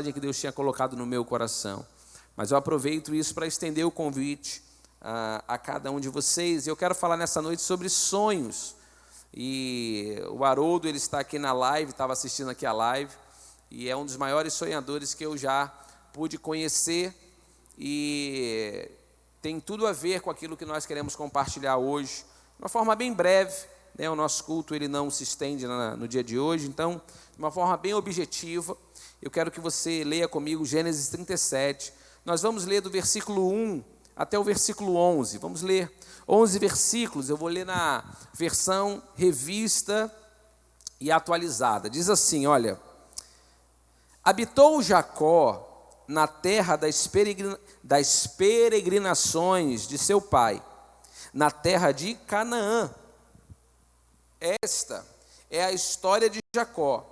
que Deus tinha colocado no meu coração. Mas eu aproveito isso para estender o convite a cada um de vocês. Eu quero falar nessa noite sobre sonhos. E o Haroldo, ele está aqui na live, estava assistindo aqui a live, e é um dos maiores sonhadores que eu já pude conhecer, e tem tudo a ver com aquilo que nós queremos compartilhar hoje, de uma forma bem breve, né? O nosso culto ele não se estende no dia de hoje, então, de uma forma bem objetiva, eu quero que você leia comigo Gênesis 37, nós vamos ler do versículo 1 até o versículo 11, vamos ler 11 versículos, eu vou ler na versão revista e atualizada. Diz assim, olha: habitou Jacó na terra das peregrinações de seu pai, na terra de Canaã. Esta é a história de Jacó.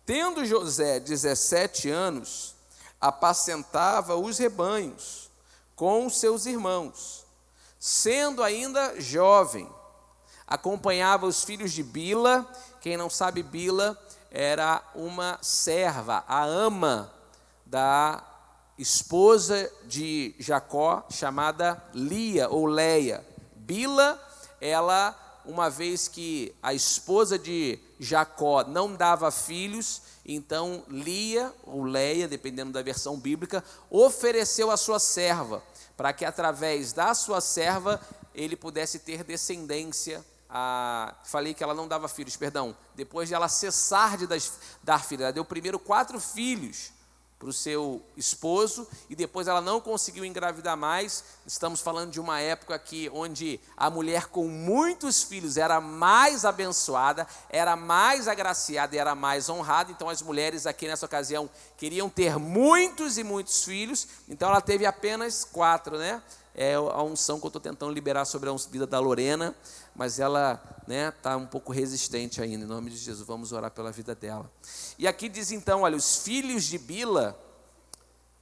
Tendo José 17 anos, apacentava os rebanhos com seus irmãos. Sendo ainda jovem, acompanhava os filhos de Bila. Quem não sabe, Bila era uma serva, a ama da esposa de Jacó, chamada Lia ou Leia. Bila, ela, uma vez que a esposa de Jacó não dava filhos, então Lia ou Leia, dependendo da versão bíblica, ofereceu a sua serva, para que através da sua serva ele pudesse ter descendência. Falei que ela não dava filhos, perdão. Depois de ela cessar de dar filhos, ela deu primeiro 4 filhos para o seu esposo, e depois ela não conseguiu engravidar mais. Estamos falando de uma época aqui onde a mulher com muitos filhos era mais abençoada, era mais agraciada e era mais honrada. Então as mulheres aqui nessa ocasião queriam ter muitos e muitos filhos, então ela teve apenas 4, né? É a unção que eu estou tentando liberar sobre a vida da Lorena, mas ela está um pouco resistente ainda. Em nome de Jesus, vamos orar pela vida dela. E aqui diz então, olha, os filhos de Bila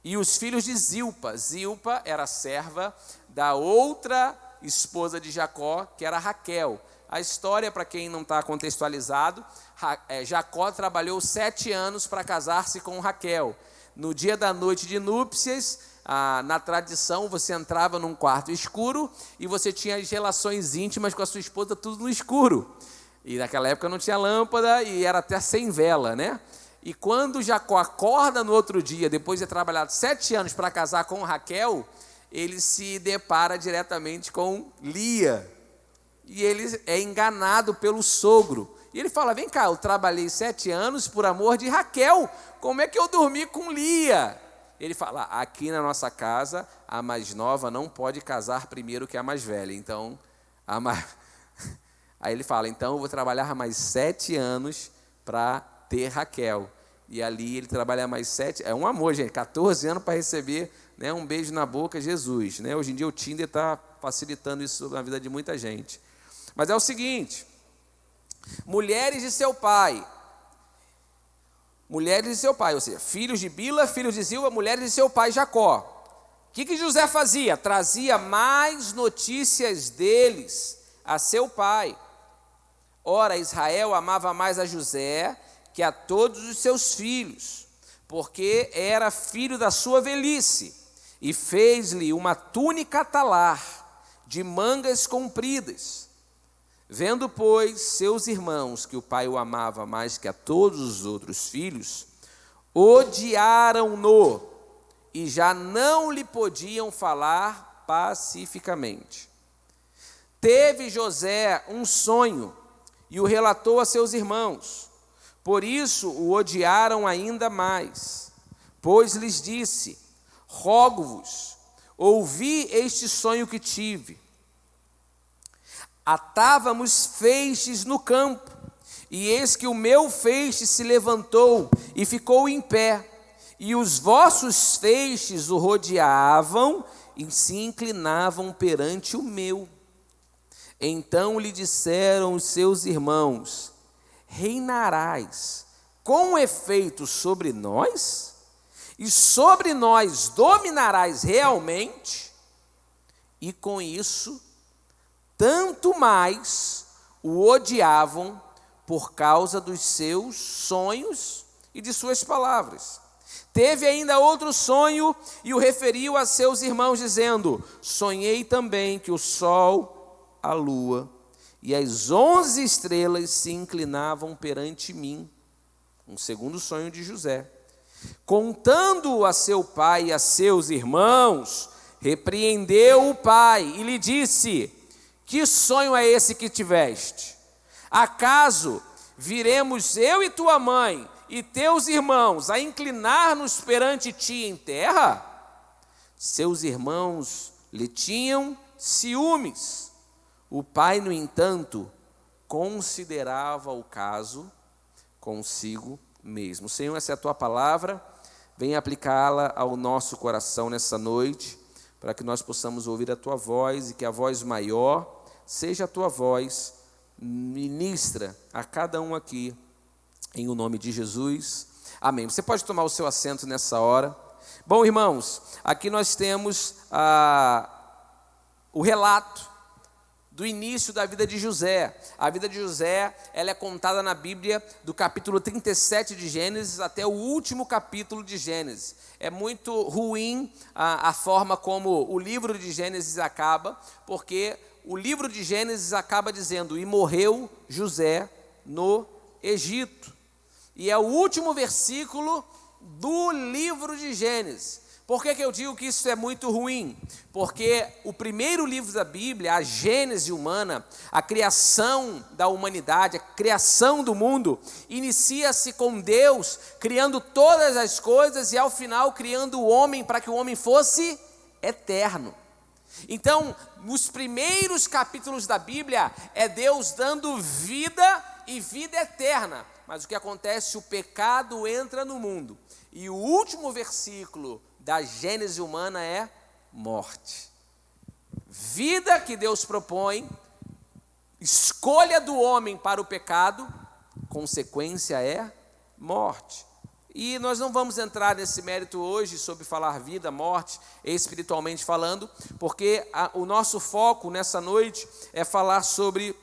e os filhos de Zilpa. Zilpa era serva da outra esposa de Jacó, que era Raquel. A história, para quem não está contextualizado, Jacó trabalhou 7 anos para casar-se com Raquel. No dia da noite de núpcias, na tradição, você entrava num quarto escuro e você tinha as relações íntimas com a sua esposa, tudo no escuro. E naquela época não tinha lâmpada e era até sem vela, né? E quando Jacó acorda no outro dia, depois de ter trabalhado 7 anos para casar com Raquel, ele se depara diretamente com Lia. E ele é enganado pelo sogro. E ele fala, vem cá, eu trabalhei 7 anos por amor de Raquel, como é que eu dormi com Lia? Ele fala, aqui na nossa casa, a mais nova não pode casar primeiro que a mais velha. Então, aí ele fala, então eu vou trabalhar mais 7 anos para ter Raquel. E ali ele trabalha mais 7, é um amor, gente, 14 anos para receber, né, um beijo na boca, Jesus. Né? Hoje em dia o Tinder está facilitando isso na vida de muita gente. Mas é o seguinte, mulheres de seu pai, ou seja, filhos de Bila, filhos de Zilpa, mulheres de seu pai Jacó. O que José fazia? Trazia mais notícias deles a seu pai. Ora, Israel amava mais a José que a todos os seus filhos, porque era filho da sua velhice, e fez-lhe uma túnica talar de mangas compridas. Vendo, pois, seus irmãos que o pai o amava mais que a todos os outros filhos, odiaram-no e já não lhe podiam falar pacificamente. Teve José um sonho e o relatou a seus irmãos, por isso o odiaram ainda mais, pois lhes disse, rogo-vos, ouvi este sonho que tive. Atávamos feixes no campo, e eis que o meu feixe se levantou e ficou em pé, e os vossos feixes o rodeavam e se inclinavam perante o meu. Então lhe disseram os seus irmãos, reinarás com efeito sobre nós? E sobre nós dominarás realmente? E com isso, tanto mais o odiavam por causa dos seus sonhos e de suas palavras. Teve ainda outro sonho e o referiu a seus irmãos, dizendo: sonhei também que o sol, a lua e as 11 estrelas se inclinavam perante mim. Um segundo sonho de José. Contando-o a seu pai e a seus irmãos, repreendeu o pai e lhe disse: que sonho é esse que tiveste? Acaso viremos eu e tua mãe e teus irmãos a inclinar-nos perante ti em terra? Seus irmãos lhe tinham ciúmes. O pai, no entanto, considerava o caso consigo mesmo. Senhor, essa é a tua palavra, venha aplicá-la ao nosso coração nessa noite, para que nós possamos ouvir a tua voz e que a voz maior seja a tua voz. Ministra a cada um aqui, em o nome de Jesus, amém. Você pode tomar o seu assento nessa hora. Bom, irmãos, aqui nós temos o relato do início da vida de José. A vida de José, ela é contada na Bíblia do capítulo 37 de Gênesis até o último capítulo de Gênesis. É muito ruim a forma como o livro de Gênesis acaba, porque o livro de Gênesis acaba dizendo: e morreu José no Egito. E é o último versículo do livro de Gênesis. Por que eu digo que isso é muito ruim? Porque o primeiro livro da Bíblia, a Gênese humana, a criação da humanidade, a criação do mundo, inicia-se com Deus criando todas as coisas e ao final criando o homem para que o homem fosse eterno. Então, nos primeiros capítulos da Bíblia, é Deus dando vida e vida eterna. Mas o que acontece? O pecado entra no mundo. E o último versículo da Gênese humana é morte. Vida que Deus propõe, escolha do homem para o pecado, consequência é morte. E nós não vamos entrar nesse mérito hoje sobre falar vida, morte, espiritualmente falando, porque o nosso foco nessa noite é falar sobre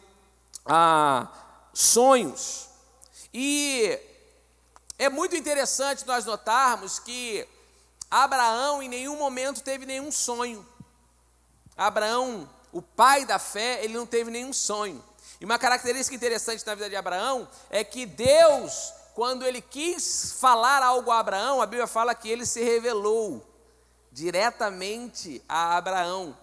sonhos. E é muito interessante nós notarmos que Abraão em nenhum momento teve nenhum sonho. Abraão, o pai da fé, ele não teve nenhum sonho. E uma característica interessante na vida de Abraão é que Deus, quando ele quis falar algo a Abraão, a Bíblia fala que ele se revelou diretamente a Abraão.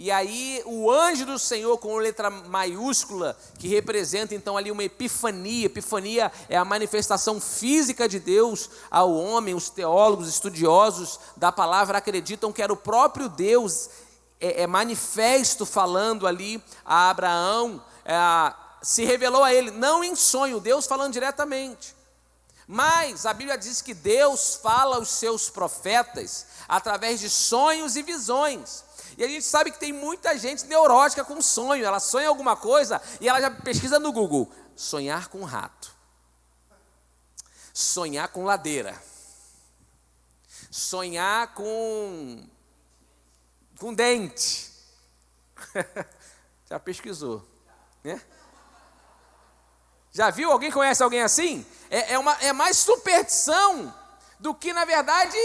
E aí o anjo do Senhor, com letra maiúscula, que representa então ali uma epifania. Epifania é a manifestação física de Deus ao homem. Os teólogos, estudiosos da palavra acreditam que era o próprio Deus manifesto falando ali a Abraão. Se revelou a ele, não em sonho, Deus falando diretamente. Mas a Bíblia diz que Deus fala aos seus profetas através de sonhos e visões. E a gente sabe que tem muita gente neurótica com sonho. Ela sonha alguma coisa e ela já pesquisa no Google: sonhar com rato, sonhar com ladeira, sonhar com dente. Já pesquisou, né? Já viu? Alguém conhece alguém assim? É mais superstição do que, na verdade,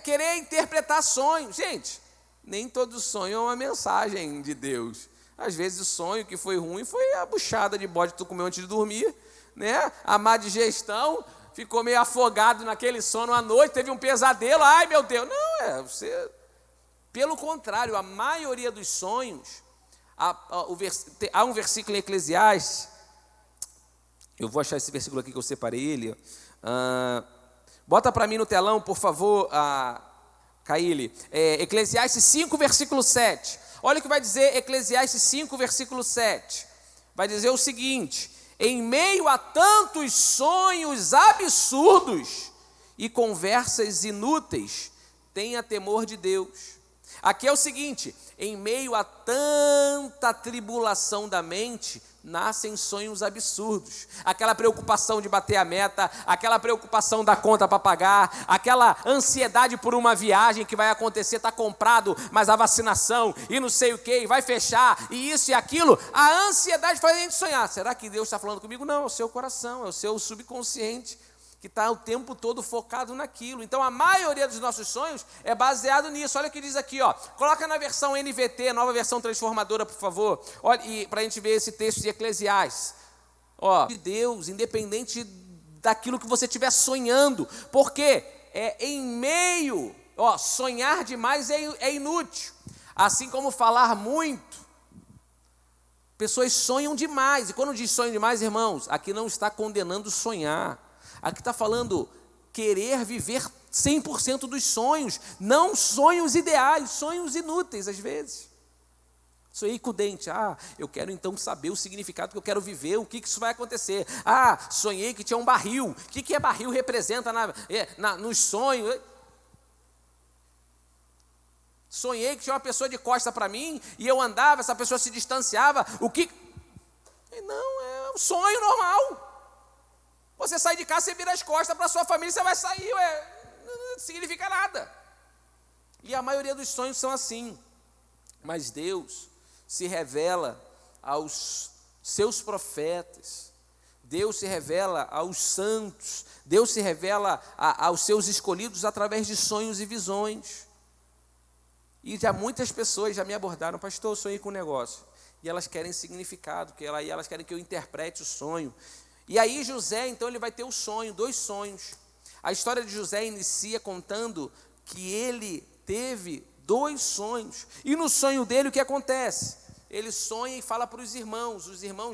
querer interpretar sonhos. Gente, nem todo sonho é uma mensagem de Deus. Às vezes o sonho que foi ruim foi a buchada de bode que tu comeu antes de dormir, né? A má digestão, ficou meio afogado naquele sono à noite, teve um pesadelo, ai meu Deus. Não, você... Pelo contrário, a maioria dos sonhos, há um versículo em Eclesiastes, eu vou achar esse versículo aqui que eu separei ele, bota para mim no telão, por favor, Caíli, Eclesiastes 5, versículo 7. Olha o que vai dizer Eclesiastes 5, versículo 7. Vai dizer o seguinte: em meio a tantos sonhos absurdos e conversas inúteis, tenha temor de Deus. Aqui é o seguinte: em meio a tanta tribulação da mente, nascem sonhos absurdos. Aquela preocupação de bater a meta, aquela preocupação da conta para pagar, aquela ansiedade por uma viagem que vai acontecer, está comprado, mas a vacinação e não sei o que, vai fechar, e isso e aquilo. A ansiedade faz a gente sonhar. Será que Deus está falando comigo? Não, é o seu coração, é o seu subconsciente. que está o tempo todo focado naquilo. Então, a maioria dos nossos sonhos é baseado nisso. Olha o que diz aqui, ó. Coloca na versão NVT, nova versão transformadora, por favor. Olha, e para a gente ver esse texto de Eclesiastes. Ó, de Deus, independente daquilo que você estiver sonhando. Porque em meio, ó, sonhar demais é inútil. Assim como falar muito. Pessoas sonham demais. E quando diz sonho demais, irmãos, aqui não está condenando sonhar. Aqui está falando querer viver 100% dos sonhos, não sonhos ideais, sonhos inúteis às vezes. Sonhei com o dente, eu quero então saber o significado que eu quero viver, o que isso vai acontecer. Sonhei que tinha um barril, o que barril representa nos sonhos? Sonhei que tinha uma pessoa de costa para mim, e eu andava, essa pessoa se distanciava, Não, é um sonho normal. Você sai de casa, você vira as costas para a sua família, você vai sair, não significa nada. E a maioria dos sonhos são assim. Mas Deus se revela aos seus profetas, Deus se revela aos santos, Deus se revela aos seus escolhidos através de sonhos e visões. E já muitas pessoas já me abordaram, pastor, eu sonhei com um negócio. E elas querem significado, elas querem que eu interprete o sonho. E aí José, então, ele vai ter o sonho, 2 sonhos. A história de José inicia contando que ele teve 2 sonhos. E no sonho dele, o que acontece? Ele sonha e fala para os irmãos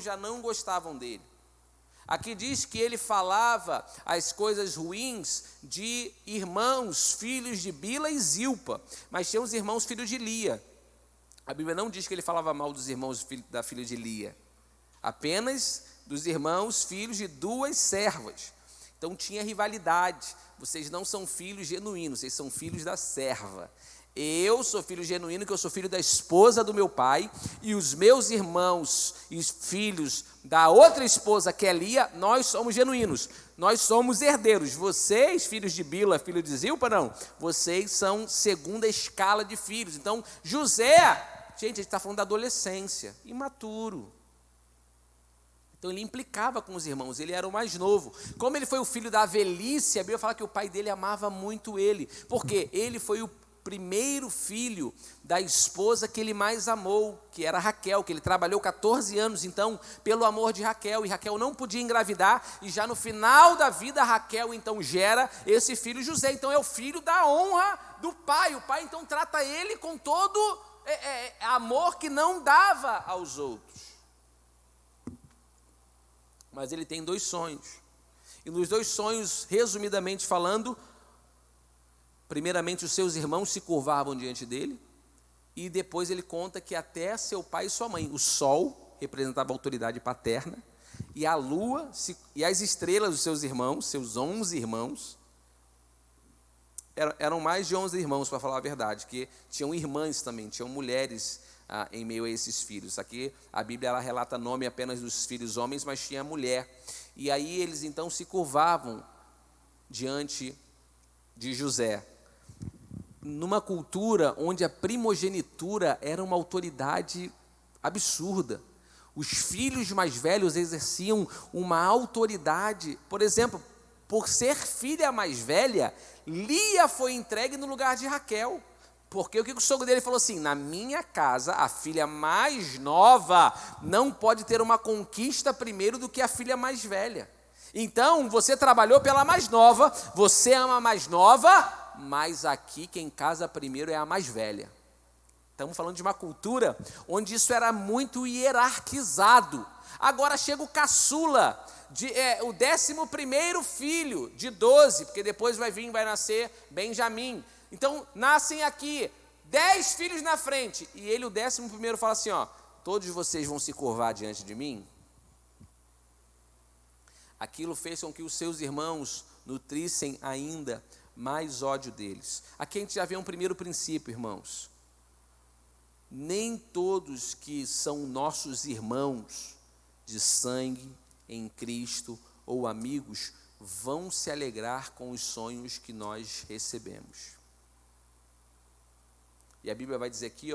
já não gostavam dele. Aqui diz que ele falava as coisas ruins de irmãos, filhos de Bila e Zilpa, mas tinha os irmãos filhos de Lia. A Bíblia não diz que ele falava mal dos irmãos da filha de Lia, apenas dos irmãos filhos de 2 servas. Então tinha rivalidade. Vocês não são filhos genuínos, vocês são filhos da serva. Eu sou filho genuíno, que eu sou filho da esposa do meu pai, e os meus irmãos e filhos da outra esposa, que é Lia, nós somos genuínos, nós somos herdeiros. Vocês, filhos de Bila, filho de Zilpa, não, vocês são segunda escala de filhos. Então José, gente, a gente está falando da adolescência, imaturo. Então ele implicava com os irmãos, ele era o mais novo. Como ele foi o filho da velhice, a Bíblia fala que o pai dele amava muito ele, porque ele foi o primeiro filho da esposa que ele mais amou, que era Raquel, que ele trabalhou 14 anos, então, pelo amor de Raquel, e Raquel não podia engravidar, e já no final da vida, Raquel, então, gera esse filho José, então é o filho da honra do pai, o pai, então, trata ele com todo amor que não dava aos outros. Mas ele tem 2 sonhos, e nos 2 sonhos, resumidamente falando, primeiramente os seus irmãos se curvavam diante dele, e depois ele conta que até seu pai e sua mãe, o sol representava a autoridade paterna, e a lua e as estrelas dos seus irmãos, seus 11 irmãos, eram mais de 11 irmãos, para falar a verdade, que tinham irmãs também, tinham mulheres em meio a esses filhos. Aqui a Bíblia ela relata nome apenas dos filhos homens, mas tinha mulher, e aí eles então se curvavam diante de José, numa cultura onde a primogenitura era uma autoridade absurda. Os filhos mais velhos exerciam uma autoridade. Por exemplo, por ser filha mais velha, Lia foi entregue no lugar de Raquel. Porque o que o sogro dele falou assim: na minha casa, a filha mais nova não pode ter uma conquista primeiro do que a filha mais velha. Então, você trabalhou pela mais nova, você ama a mais nova, mas aqui quem casa primeiro é a mais velha. Estamos falando de uma cultura onde isso era muito hierarquizado. Agora chega o caçula, o 11º filho de 12, porque depois vai nascer Benjamim. Então nascem aqui 10 filhos na frente, e ele, o 11º, fala assim, todos vocês vão se curvar diante de mim? Aquilo fez com que os seus irmãos nutrissem ainda mais ódio deles. Aqui a gente já vê um primeiro princípio, irmãos. Nem todos que são nossos irmãos de sangue em Cristo ou amigos vão se alegrar com os sonhos que nós recebemos. E a Bíblia vai dizer aqui,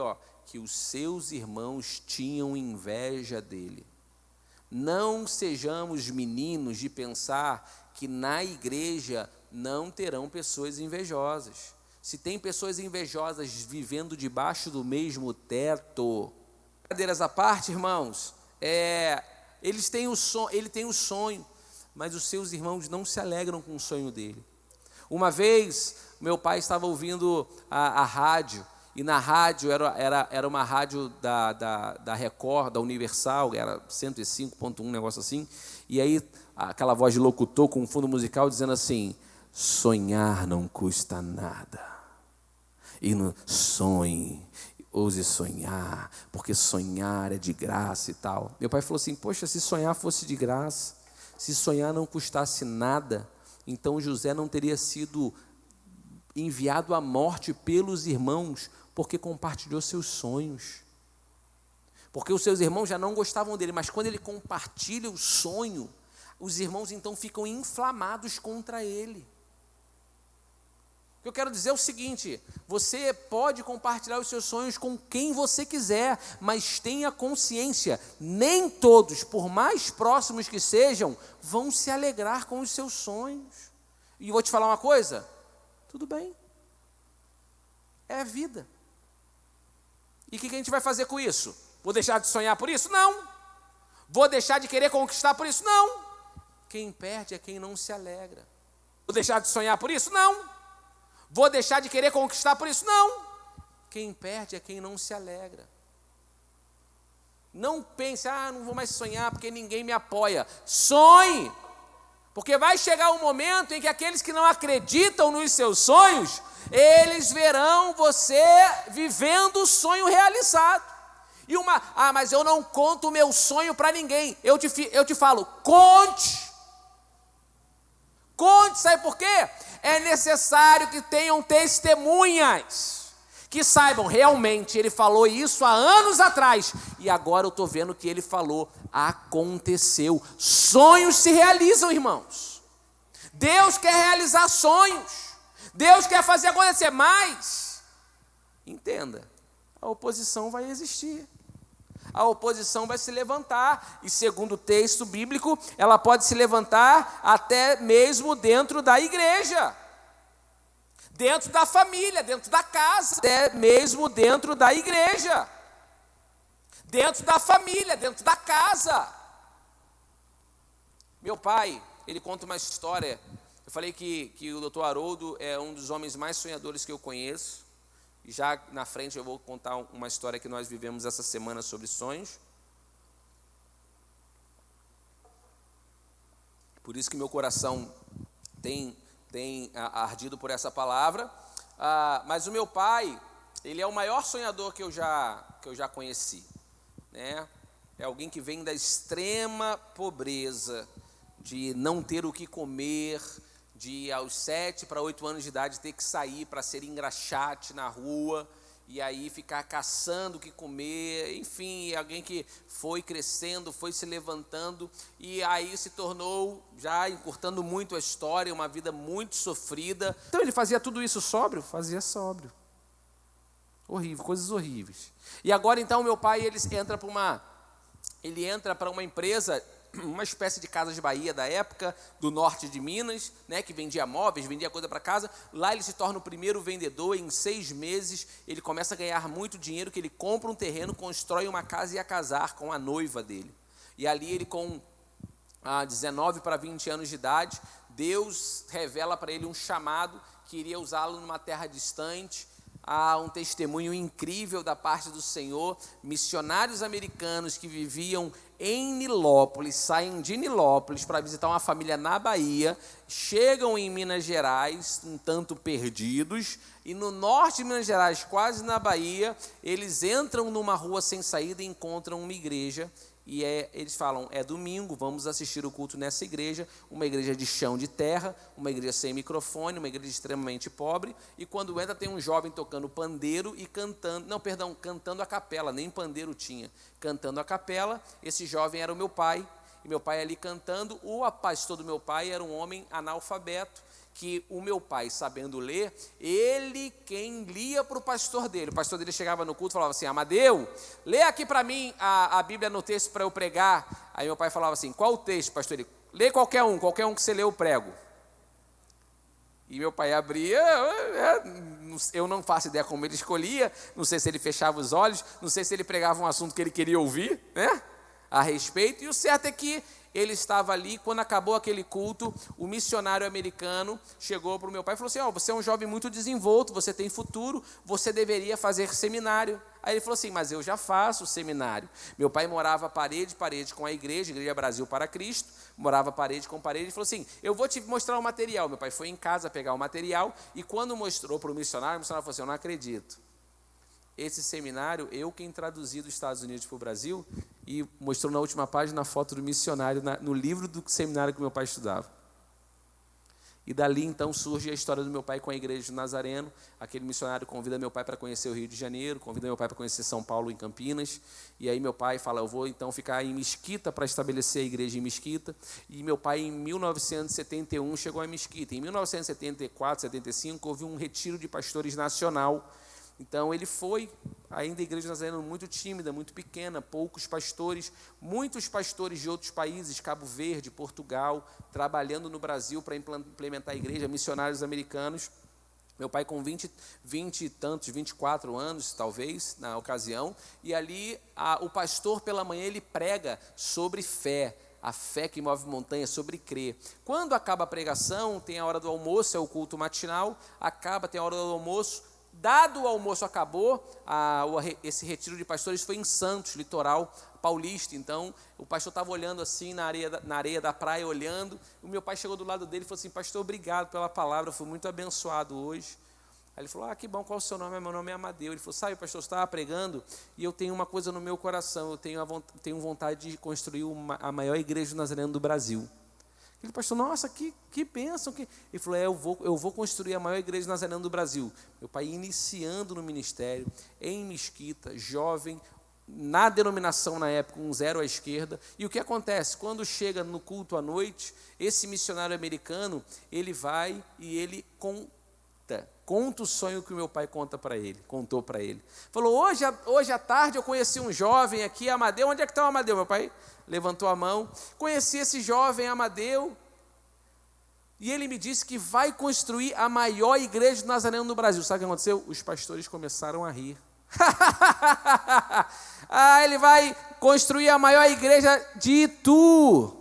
que os seus irmãos tinham inveja dele. Não sejamos meninos de pensar que na igreja não terão pessoas invejosas. Se tem pessoas invejosas vivendo debaixo do mesmo teto, brincadeiras à parte, irmãos, ele tem o sonho, mas os seus irmãos não se alegram com o sonho dele. Uma vez, meu pai estava ouvindo a rádio, e na rádio era uma rádio da Record, da Universal, era 105.1, um negócio assim, e aí aquela voz de locutor com um fundo musical dizendo assim: sonhar não custa nada, e sonhe, ouse sonhar, porque sonhar é de graça e tal. Meu pai falou assim: poxa, se sonhar fosse de graça, se sonhar não custasse nada, então José não teria sido enviado à morte pelos irmãos, porque compartilhou seus sonhos. Porque os seus irmãos já não gostavam dele, mas quando ele compartilha o sonho, os irmãos então ficam inflamados contra ele. O que eu quero dizer é o seguinte: você pode compartilhar os seus sonhos com quem você quiser, mas tenha consciência, nem todos, por mais próximos que sejam, vão se alegrar com os seus sonhos. E vou te falar uma coisa, tudo bem, é a vida. E o que a gente vai fazer com isso? Vou deixar de sonhar por isso? Não. Vou deixar de querer conquistar por isso? Não. Quem perde é quem não se alegra. Vou deixar de sonhar por isso? Não. Vou deixar de querer conquistar por isso? Não. Quem perde é quem não se alegra. Não pense, não vou mais sonhar porque ninguém me apoia. Sonhe, porque vai chegar um momento em que aqueles que não acreditam nos seus sonhos, eles verão você vivendo o sonho realizado. E mas eu não conto o meu sonho para ninguém. Eu te falo, conte. Conte, sabe por quê? É necessário que tenham testemunhas, que saibam, realmente, ele falou isso há anos atrás, e agora eu estou vendo que ele falou, aconteceu. Sonhos se realizam, irmãos. Deus quer realizar sonhos. Deus quer fazer acontecer, mas, entenda, a oposição vai existir. A oposição vai se levantar, e segundo o texto bíblico, ela pode se levantar até mesmo dentro da igreja, dentro da família, dentro da casa, até mesmo dentro da igreja, dentro da família, dentro da casa. Meu pai, ele conta uma história. Eu falei que o doutor Haroldo é um dos homens mais sonhadores que eu conheço. E já na frente eu vou contar uma história que nós vivemos essa semana sobre sonhos. Por isso que meu coração tem ardido por essa palavra. Mas o meu pai, ele é o maior sonhador que eu já conheci, né? É alguém que vem da extrema pobreza, de não ter o que comer, de aos 7 para 8 anos de idade ter que sair para ser engraxate na rua, e aí ficar caçando o que comer, enfim, alguém que foi crescendo, foi se levantando, e aí se tornou, já encurtando muito a história, uma vida muito sofrida. Então ele fazia tudo isso sóbrio? Fazia sóbrio. Horrível, coisas horríveis. E agora então meu pai, ele entra para uma empresa, uma espécie de Casas Bahia da época, do norte de Minas, né, que vendia móveis, vendia coisa para casa. Lá ele se torna o primeiro vendedor, e em 6 meses ele começa a ganhar muito dinheiro, que ele compra um terreno, constrói uma casa e ia casar com a noiva dele. E ali ele, com 19 para 20 anos de idade, Deus revela para ele um chamado que iria usá-lo numa terra distante. Há um testemunho incrível da parte do Senhor. Missionários americanos que viviam em Nilópolis, saem de Nilópolis para visitar uma família na Bahia, chegam em Minas Gerais, um tanto perdidos, e no norte de Minas Gerais, quase na Bahia, eles entram numa rua sem saída e encontram uma igreja. E eles falam, é domingo, vamos assistir o culto nessa igreja, uma igreja de chão de terra, uma igreja sem microfone, uma igreja extremamente pobre, e quando entra tem um jovem tocando pandeiro e cantando a capela, nem pandeiro tinha, cantando a capela. Esse jovem era o meu pai, e meu pai ali cantando. O pastor do meu pai era um homem analfabeto, que o meu pai, sabendo ler, ele quem lia para o pastor dele. O pastor dele chegava no culto e falava assim, Amadeu, lê aqui para mim a Bíblia no texto para eu pregar. Aí meu pai falava assim, qual o texto, pastor? Ele, Lê qualquer um que você lê eu prego. E meu pai abria, eu não faço ideia como ele escolhia, não sei se ele fechava os olhos, não sei se ele pregava um assunto que ele queria ouvir, né, a respeito, e o certo é que ele estava ali. Quando acabou aquele culto, o missionário americano chegou para o meu pai e falou assim: você é um jovem muito desenvolto, você tem futuro, você deveria fazer seminário. Aí ele falou assim: mas eu já faço seminário. Meu pai morava parede com a igreja Brasil para Cristo, morava parede com parede, e falou assim: eu vou te mostrar o material. Meu pai foi em casa pegar o material, e quando mostrou para o missionário falou assim: eu não acredito. Esse seminário, eu quem traduzi dos Estados Unidos para o Brasil, e mostrou na última página a foto do missionário no livro do seminário que meu pai estudava. E dali então surge a história do meu pai com a igreja de Nazareno. Aquele missionário convida meu pai para conhecer o Rio de Janeiro, convida meu pai para conhecer São Paulo, em Campinas. E aí meu pai fala: eu vou então ficar em Mesquita para estabelecer a igreja em Mesquita. E meu pai, em 1971, chegou a Mesquita. Em 1974, 75, houve um retiro de pastores nacional. Então ele foi, ainda a igreja nazarena muito tímida, muito pequena, poucos pastores, muitos pastores de outros países, Cabo Verde, Portugal, trabalhando no Brasil para implementar a igreja, missionários americanos. Meu pai com 20 e tantos, 24 anos talvez, na ocasião, e ali o pastor pela manhã ele prega sobre fé. A fé que move montanhas, sobre crer. Quando acaba a pregação, tem a hora do almoço, é o culto matinal, tem a hora do almoço. Dado o almoço acabou, esse retiro de pastores foi em Santos, litoral paulista. Então o pastor estava olhando assim na areia da praia, olhando. O meu pai chegou do lado dele e falou assim: pastor, obrigado pela palavra, fui muito abençoado hoje. Aí ele falou: que bom, qual é o seu nome? Meu nome é Amadeu. Ele falou: sabe, pastor, eu estava pregando e eu tenho uma coisa no meu coração, eu tenho vontade de construir a maior igreja nazarena do Brasil. Ele: pastor, nossa, que bênção. Ele falou: eu vou construir a maior igreja nazarena do Brasil. Meu pai iniciando no ministério, em Mesquita, jovem, na denominação na época, 0 à esquerda. E o que acontece? Quando chega no culto à noite, esse missionário americano, ele vai e ele conta o sonho que o meu pai contou para ele. Falou: hoje à tarde eu conheci um jovem aqui, Amadeu. Onde é que está o Amadeu? Meu pai levantou a mão. Conheci esse jovem Amadeu, e ele me disse que vai construir a maior igreja do Nazareno do Brasil. Sabe o que aconteceu? Os pastores começaram a rir. Ele vai construir a maior igreja de Itu.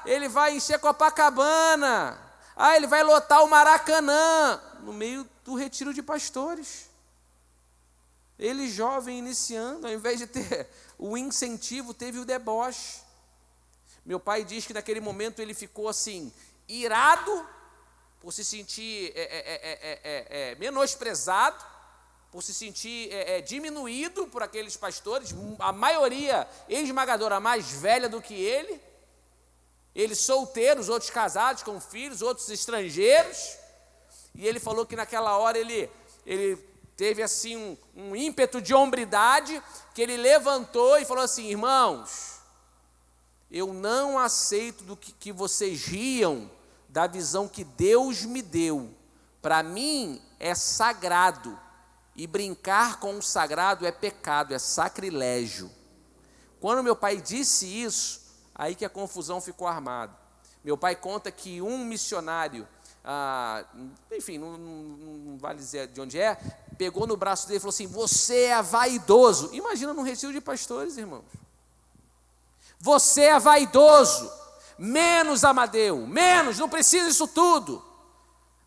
Ele vai encher Copacabana. Ele vai lotar o Maracanã, no meio do retiro de pastores. Ele jovem iniciando, ao invés de ter o incentivo, teve o deboche. Meu pai diz que naquele momento ele ficou assim, irado, por se sentir menosprezado, por se sentir diminuído por aqueles pastores, a maioria esmagadora mais velha do que ele. Eles solteiros, outros casados com filhos, outros estrangeiros. E ele falou que naquela hora ele teve assim um ímpeto de hombridade, que ele levantou e falou assim: irmãos, eu não aceito do que vocês riam da visão que Deus me deu. Para mim é sagrado, e brincar com o sagrado é pecado, é sacrilégio. Quando meu pai disse isso, aí que a confusão ficou armada. Meu pai conta que um missionário, enfim, não vale dizer de onde é, pegou no braço dele e falou assim: você é vaidoso. Imagina num retiro de pastores, irmãos. Você é vaidoso, menos, Amadeu, menos, não precisa disso tudo.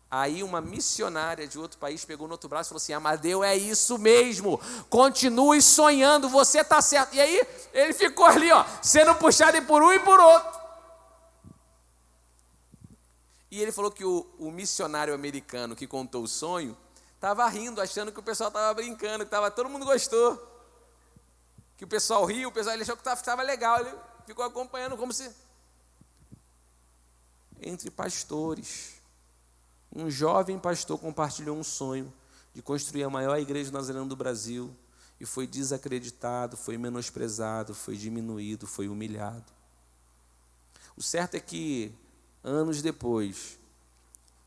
Aí uma missionária de outro país pegou no outro braço e falou assim: Amadeu, é isso mesmo, continue sonhando, você está certo. E aí ele ficou ali, sendo puxado por um e por outro. E ele falou que o missionário americano que contou o sonho estava rindo, achando que o pessoal estava brincando, que todo mundo gostou. Que o pessoal riu, ele achou que estava legal, ele ficou acompanhando como se... Entre pastores, um jovem pastor compartilhou um sonho de construir a maior igreja nazarena do Brasil e foi desacreditado, foi menosprezado, foi diminuído, foi humilhado. O certo é que, anos depois,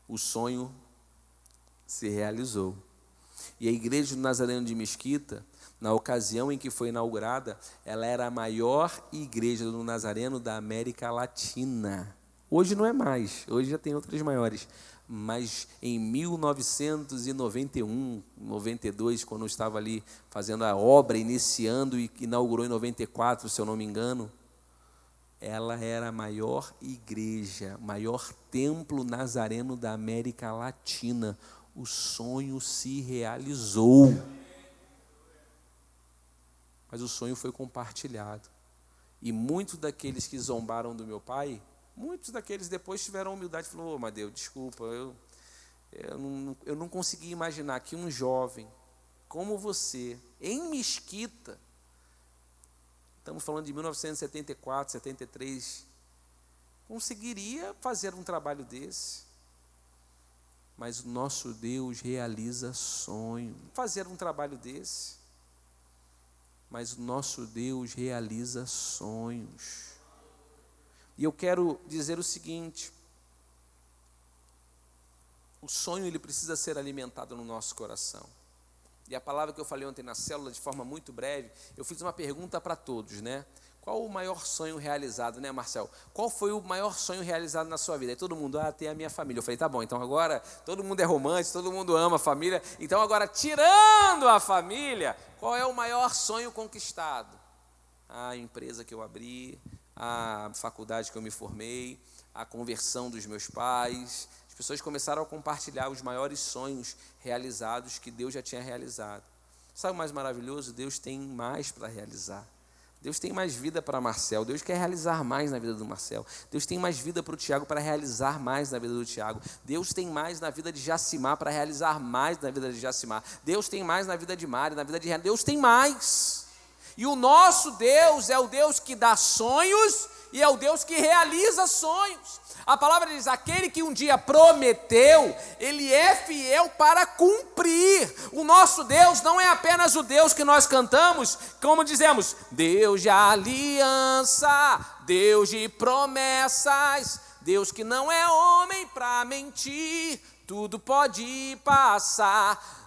o sonho se realizou. E a igreja do Nazareno de Mesquita, na ocasião em que foi inaugurada, ela era a maior igreja do Nazareno da América Latina. Hoje não é mais, hoje já tem outras maiores. Mas em 1991, 92, quando eu estava ali fazendo a obra, iniciando e inaugurou em 94, se eu não me engano, ela era a maior igreja, maior templo nazareno da América Latina. O sonho se realizou. Mas o sonho foi compartilhado. E muitos daqueles que zombaram do meu pai, muitos daqueles depois tiveram humildade e falaram: Madeu, desculpa, eu não consegui imaginar que um jovem como você, em Mesquita, estamos falando de 1974, 73, conseguiria fazer um trabalho desse. Mas o nosso Deus realiza sonho. Fazer um trabalho desse. Mas o nosso Deus realiza sonhos. E eu quero dizer o seguinte: o sonho ele precisa ser alimentado no nosso coração. E a palavra que eu falei ontem na célula, de forma muito breve, eu fiz uma pergunta para todos, né? Qual o maior sonho realizado, né, Marcel? Qual foi o maior sonho realizado na sua vida? Aí todo mundo, ter a minha família. Eu falei, tá bom, então agora todo mundo é romântico, todo mundo ama a família. Então agora, tirando a família, qual é o maior sonho conquistado? A empresa que eu abri, a faculdade que eu me formei, a conversão dos meus pais. As pessoas começaram a compartilhar os maiores sonhos realizados que Deus já tinha realizado. Sabe o mais maravilhoso? Deus tem mais para realizar. Deus tem mais vida para Marcel, Deus quer realizar mais na vida do Marcel. Deus tem mais vida para o Tiago, para realizar mais na vida do Tiago. Deus tem mais na vida de Jacimar, para realizar mais na vida de Jacimar. Deus tem mais na vida de Mari, na vida de Renan. Deus tem mais. E o nosso Deus é o Deus que dá sonhos e é o Deus que realiza sonhos. A palavra diz, aquele que um dia prometeu, ele é fiel para cumprir. O nosso Deus não é apenas o Deus que nós cantamos, como dizemos, Deus de aliança, Deus de promessas, Deus que não é homem para mentir, tudo pode passar.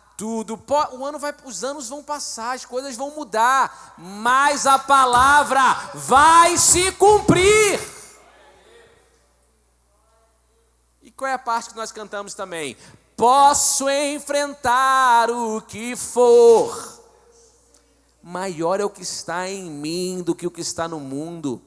Os anos vão passar, as coisas vão mudar, mas a palavra vai se cumprir. E qual é a parte que nós cantamos também? Posso enfrentar o que for. Maior é o que está em mim do que o que está no mundo.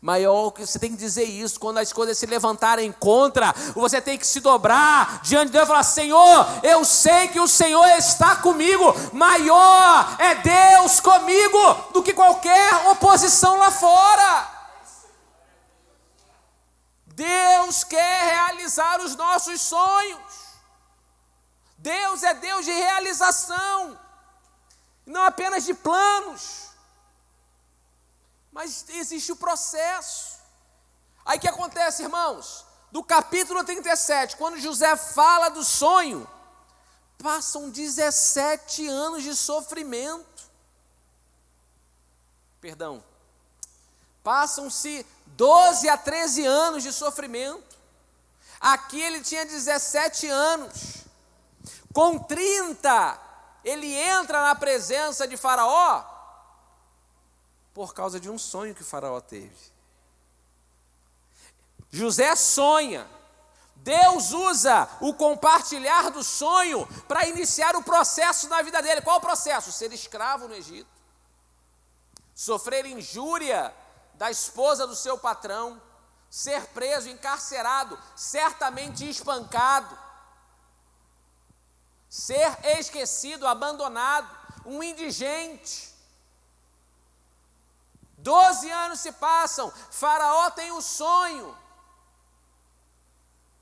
Maior que você tem que dizer isso, quando as coisas se levantarem contra, você tem que se dobrar diante de Deus e falar, Senhor, eu sei que o Senhor está comigo, maior é Deus comigo do que qualquer oposição lá fora. Deus quer realizar os nossos sonhos. Deus é Deus de realização, não apenas de planos. Mas existe o processo. Aí o que acontece, irmãos? Do capítulo 37, quando José fala do sonho, passam 17 anos de sofrimento. Passam-se 12 a 13 anos de sofrimento. Aqui ele tinha 17 anos. Com 30, ele entra na presença de Faraó, por causa de um sonho que o Faraó teve. José sonha. Deus usa o compartilhar do sonho para iniciar o processo na vida dele. Qual o processo? Ser escravo no Egito. Sofrer injúria da esposa do seu patrão. Ser preso, encarcerado, certamente espancado. Ser esquecido, abandonado, um indigente. 12 anos se passam, Faraó tem um sonho.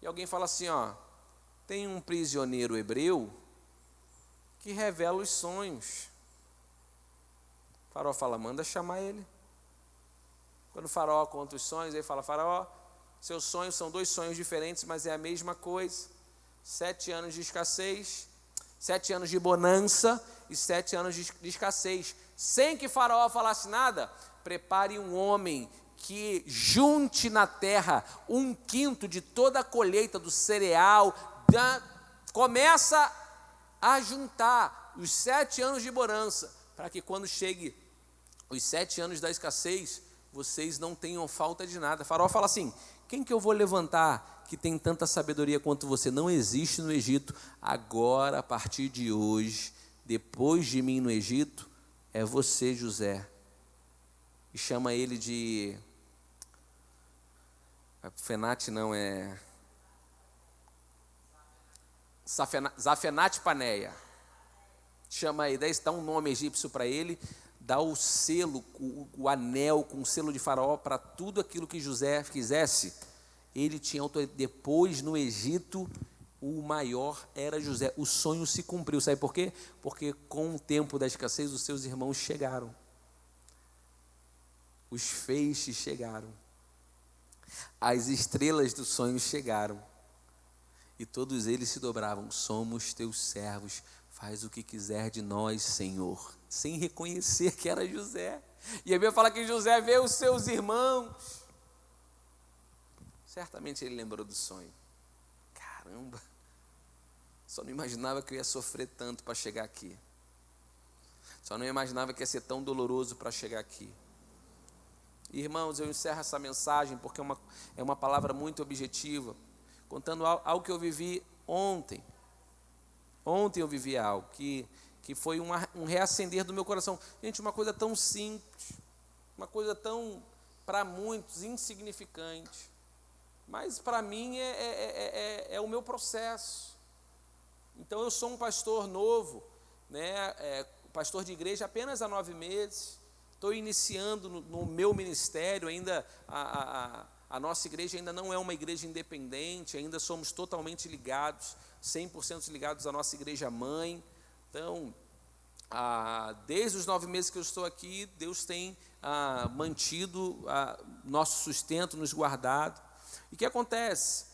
E alguém fala assim, tem um prisioneiro hebreu que revela os sonhos. O Faraó fala, manda chamar ele. Quando o Faraó conta os sonhos, ele fala, Faraó, seus sonhos são 2 sonhos diferentes, mas é a mesma coisa. 7 anos de escassez, 7 anos de bonança e 7 anos de escassez. Sem que Faraó falasse nada, prepare um homem que junte na terra 1/5 de toda a colheita do cereal. Começa ajuntar os 7 anos de bonança, para que quando chegue os 7 anos da escassez, vocês não tenham falta de nada. Faraó fala assim: quem que eu vou levantar que tem tanta sabedoria quanto você? Não existe no Egito. Agora, a partir de hoje, depois de mim no Egito, é você, José. E chama ele de... Fenate não, é... Zafenate Paneia. Chama aí, dá um nome egípcio para ele, dá o selo, o anel com o selo de Faraó para tudo aquilo que José quisesse. Ele tinha autoridade. Depois, no Egito, o maior era José. O sonho se cumpriu. Sabe por quê? Porque com o tempo da escassez, os seus irmãos chegaram. Os feixes chegaram. As estrelas do sonho chegaram. E todos eles se dobravam: somos teus servos, faz o que quiser de nós, Senhor. Sem reconhecer que era José. E a Bíblia fala que José vê os seus irmãos. Certamente ele lembrou do sonho. Caramba, só não imaginava que eu ia sofrer tanto para chegar aqui. Só não imaginava que ia ser tão doloroso para chegar aqui. Irmãos, eu encerro essa mensagem porque é uma palavra muito objetiva, contando algo que eu vivi ontem. Ontem eu vivi algo que foi um reacender do meu coração. Gente, uma coisa tão simples, uma coisa tão, para muitos, insignificante, mas para mim é o meu processo. Então eu sou um pastor novo, né? Pastor de igreja apenas há 9 meses, estou iniciando no meu ministério, ainda a nossa igreja ainda não é uma igreja independente, ainda somos totalmente ligados, 100% ligados à nossa igreja mãe. Então, desde os 9 meses que eu estou aqui, Deus tem mantido nosso sustento, nos guardado. E o que acontece?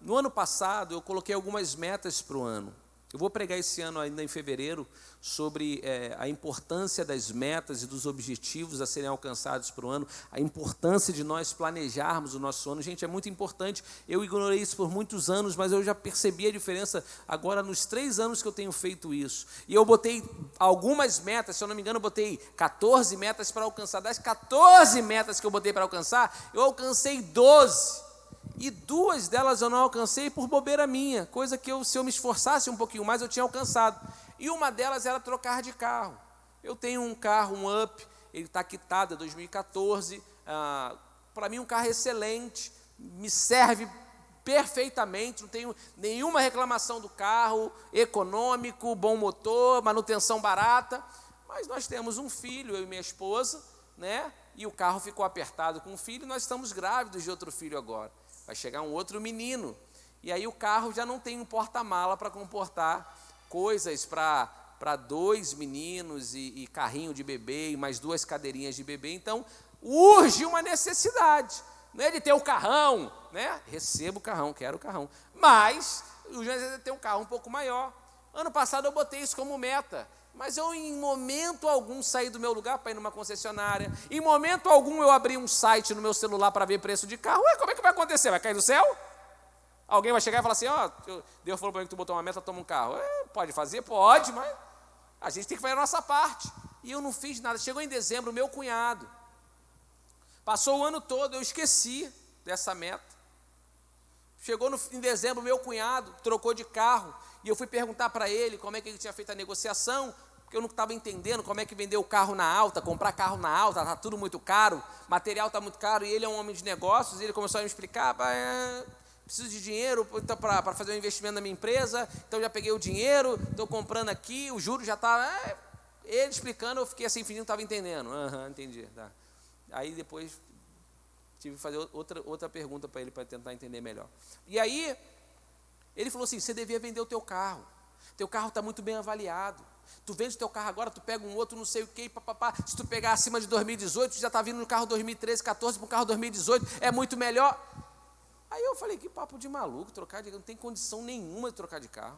No ano passado, eu coloquei algumas metas para o ano. Eu vou pregar esse ano ainda em fevereiro sobre a importância das metas e dos objetivos a serem alcançados para o ano, a importância de nós planejarmos o nosso ano. Gente, é muito importante. Eu ignorei isso por muitos anos, mas eu já percebi a diferença agora nos 3 anos que eu tenho feito isso. E eu botei algumas metas, se eu não me engano, eu botei 14 metas para alcançar. Das 14 metas que eu botei para alcançar, eu alcancei 12. E 2 delas eu não alcancei por bobeira minha, coisa que se eu me esforçasse um pouquinho mais, eu tinha alcançado. E uma delas era trocar de carro. Eu tenho um carro, um Up, ele está quitado, é 2014. Para mim um carro excelente, me serve perfeitamente, não tenho nenhuma reclamação do carro, econômico, bom motor, manutenção barata. Mas nós temos um filho, eu e minha esposa, né? E o carro ficou apertado com o filho, e nós estamos grávidos de outro filho agora. Vai chegar um outro menino, e aí o carro já não tem um porta-mala para comportar coisas para 2 meninos e carrinho de bebê e mais 2 cadeirinhas de bebê. Então, urge uma necessidade, não é de ter o carrão, né? Recebo o carrão, quero o carrão, mas o jeito é ter um carro um pouco maior. Ano passado eu botei isso como meta, mas eu em momento algum saí do meu lugar para ir numa concessionária, em momento algum eu abri um site no meu celular para ver preço de carro. Ué, como é que vai acontecer? Vai cair do céu? Alguém vai chegar e falar assim: Deus falou para mim que tu botou uma meta, toma um carro. Pode fazer? Pode, mas a gente tem que fazer a nossa parte. E eu não fiz nada. Chegou em dezembro, meu cunhado, passou o ano todo, eu esqueci dessa meta. Chegou em dezembro, meu cunhado trocou de carro, e eu fui perguntar para ele como é que ele tinha feito a negociação, porque eu não estava entendendo como é que vendeu o carro na alta, comprar carro na alta, está tudo muito caro, material está muito caro, e ele é um homem de negócios, e ele começou a me explicar: preciso de dinheiro para fazer um investimento na minha empresa, então já peguei o dinheiro, estou comprando aqui, o juro já está... Ele explicando, eu fiquei assim, fingindo que estava entendendo. Entendi. Tá. Aí depois tive que fazer outra pergunta para ele, para tentar entender melhor. E aí, ele falou assim: você devia vender o teu carro está muito bem avaliado, tu vende o teu carro agora, tu pega um outro não sei o que, se tu pegar acima de 2018, tu já está vindo no carro 2013, 14 para o carro 2018, é muito melhor. Aí eu falei: que papo de maluco, não tem condição nenhuma de trocar de carro.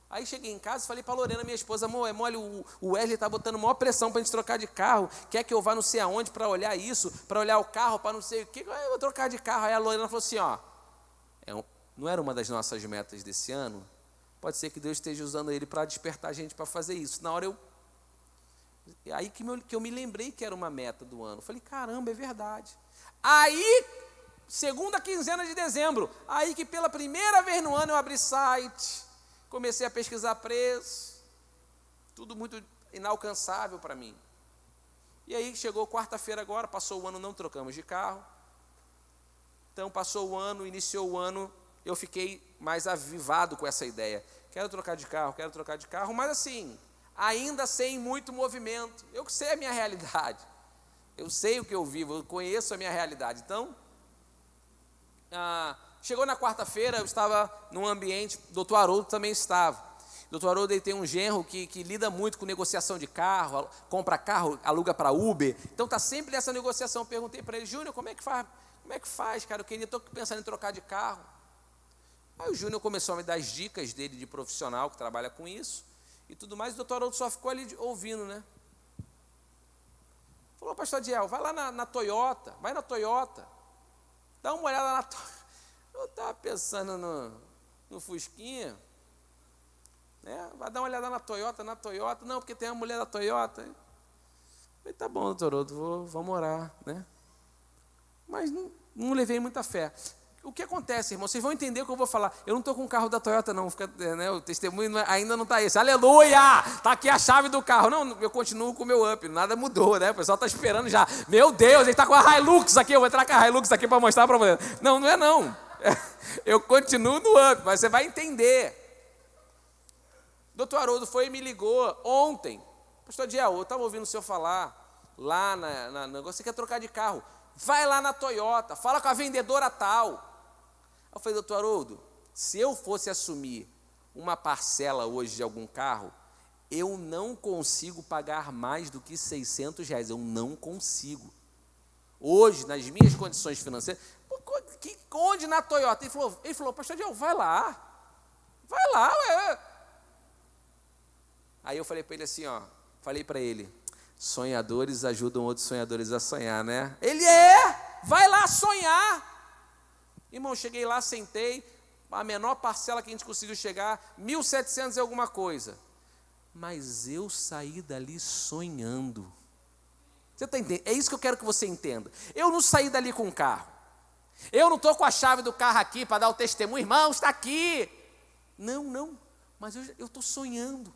Aí cheguei em casa e falei para a Lorena, minha esposa: amor, é mole, o Wesley está botando maior pressão para a gente trocar de carro, quer que eu vá não sei aonde para olhar isso, para olhar o carro, para não sei o que, eu vou trocar de carro. Aí a Lorena falou assim: não era uma das nossas metas desse ano? pode ser que Deus esteja usando ele para despertar a gente para fazer isso. Na hora aí que eu me lembrei que era uma meta do ano. Eu falei, caramba, é verdade. Aí, segunda quinzena de dezembro, aí que pela primeira vez no ano eu abri site, comecei a pesquisar preço, tudo muito inalcançável para mim. E aí chegou quarta-feira agora, passou o ano, não trocamos de carro. Então passou o ano, iniciou o ano, eu fiquei mais avivado com essa ideia. Quero trocar de carro, mas assim, ainda sem muito movimento. Eu sei a minha realidade, eu sei o que eu vivo, eu conheço a minha realidade. Então, chegou na quarta-feira, eu estava num ambiente, doutor Haroldo também estava. Doutor Haroldo, ele tem um genro que lida muito com negociação de carro, compra carro, aluga para Uber, então está sempre nessa negociação. Eu perguntei para ele, Júnior, como é que faz, cara? Estou pensando em trocar de carro. Aí o Júnior começou a me dar as dicas dele de profissional que trabalha com isso e tudo mais, e o doutor Haroldo só ficou ali ouvindo, né? Falou, pastor Adiel, vai lá na Toyota, dá uma olhada na Toyota. Eu estava pensando no Fusquinha, né? Vai dar uma olhada na Toyota, não, porque tem a mulher da Toyota. Eu falei, tá bom, doutor Haroldo, vamos orar, né? Mas não levei muita fé. O que acontece, irmão? Vocês vão entender o que eu vou falar. Eu não estou com o carro da Toyota, não. Né, o testemunho ainda não está esse. Aleluia! Está aqui a chave do carro. Não, eu continuo com o meu Up. Nada mudou, né? O pessoal está esperando já. Meu Deus, ele está com a Hilux aqui. Eu vou entrar com a Hilux aqui para mostrar para você. Não, não é não. Eu continuo no Up, mas você vai entender. Doutor Haroldo foi e me ligou ontem. Pastor Adiel, eu estava ouvindo o senhor falar lá na negócio. Você quer trocar de carro? Vai lá na Toyota, fala com a vendedora tal. Eu falei, doutor Haroldo, se eu fosse assumir uma parcela hoje de algum carro, eu não consigo pagar mais do que R$600, eu não consigo. Hoje, nas minhas condições financeiras, onde na Toyota? Ele falou, pastor Adiel, vai lá, ué. Aí eu falei para ele assim, falei para ele, sonhadores ajudam outros sonhadores a sonhar, né? Ele vai lá sonhar. Irmão, cheguei lá, sentei, a menor parcela que a gente conseguiu chegar, 1.700 e alguma coisa. Mas eu saí dali sonhando. Você está entendendo? É isso que eu quero que você entenda. Eu não saí dali com o carro. Eu não estou com a chave do carro aqui para dar o testemunho, irmão, está aqui. Não, mas eu estou sonhando.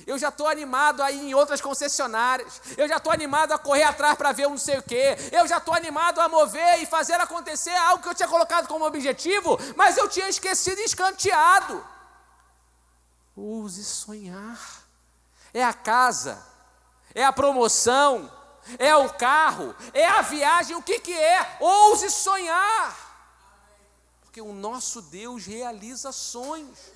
Eu já estou animado a ir em outras concessionárias, eu já estou animado a correr atrás para ver um não sei o quê, eu já estou animado a mover e fazer acontecer algo que eu tinha colocado como objetivo, mas eu tinha esquecido e escanteado. Ouse sonhar. É a casa, é a promoção, é o carro, é a viagem, o que é? Ouse sonhar, porque o nosso Deus realiza sonhos.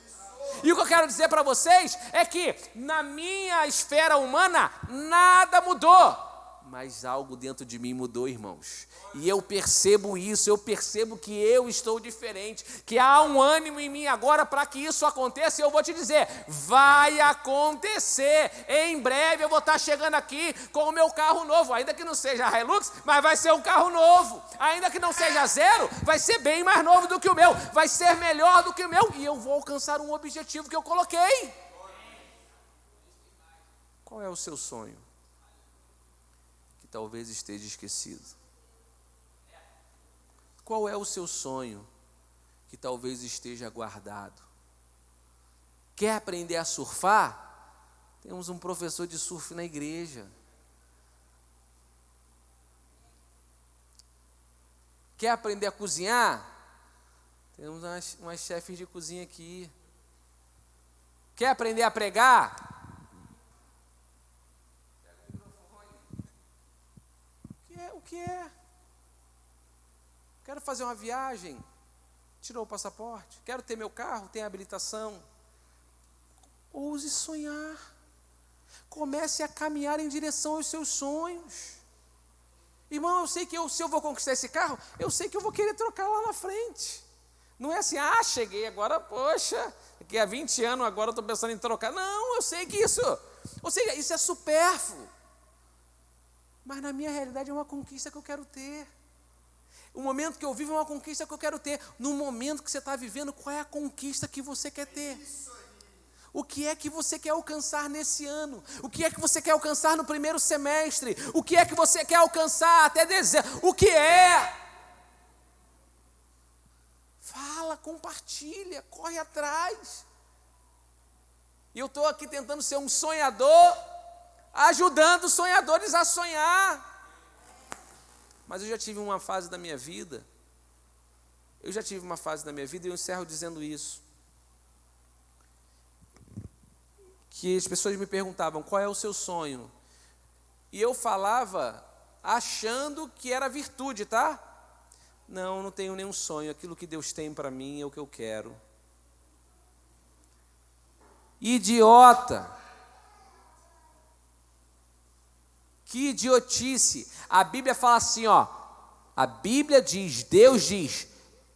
E o que eu quero dizer para vocês é que na minha esfera humana nada mudou, mas algo dentro de mim mudou, irmãos. E eu percebo isso, eu percebo que eu estou diferente, que há um ânimo em mim agora para que isso aconteça. E eu vou te dizer, vai acontecer. Em breve eu vou estar chegando aqui com o meu carro novo, ainda que não seja a Hilux, mas vai ser um carro novo. Ainda que não seja zero, vai ser bem mais novo do que o meu, vai ser melhor do que o meu, e eu vou alcançar um objetivo que eu coloquei. Qual é o seu sonho? Que talvez esteja esquecido. Qual é o seu sonho que talvez esteja guardado? Quer aprender a surfar? Temos um professor de surf na igreja. Quer aprender a cozinhar? Temos umas chefes de cozinha aqui. Quer aprender a pregar? O que é? Quero fazer uma viagem, tirou o passaporte. Quero ter meu carro, tem habilitação. Ouse sonhar. Comece a caminhar em direção aos seus sonhos. Irmão, eu sei que se eu vou conquistar esse carro, eu sei que eu vou querer trocar lá na frente. Não é assim, cheguei agora, poxa, daqui a 20 anos agora eu estou pensando em trocar. Não, eu sei que isso é supérfluo. Mas na minha realidade é uma conquista que eu quero ter. O momento que eu vivo é uma conquista que eu quero ter. No momento que você está vivendo, qual é a conquista que você quer ter? O que é que você quer alcançar nesse ano? O que é que você quer alcançar no primeiro semestre? O que é que você quer alcançar até dezembro? O que é? Fala, compartilha, corre atrás. E eu estou aqui tentando ser um sonhador, ajudando sonhadores a sonhar. Mas eu já tive uma fase da minha vida, e eu encerro dizendo isso, que as pessoas me perguntavam, qual é o seu sonho? E eu falava achando que era virtude, tá? Não tenho nenhum sonho, aquilo que Deus tem para mim é o que eu quero. Idiota! Que idiotice! A Bíblia fala assim, a Bíblia diz, Deus diz,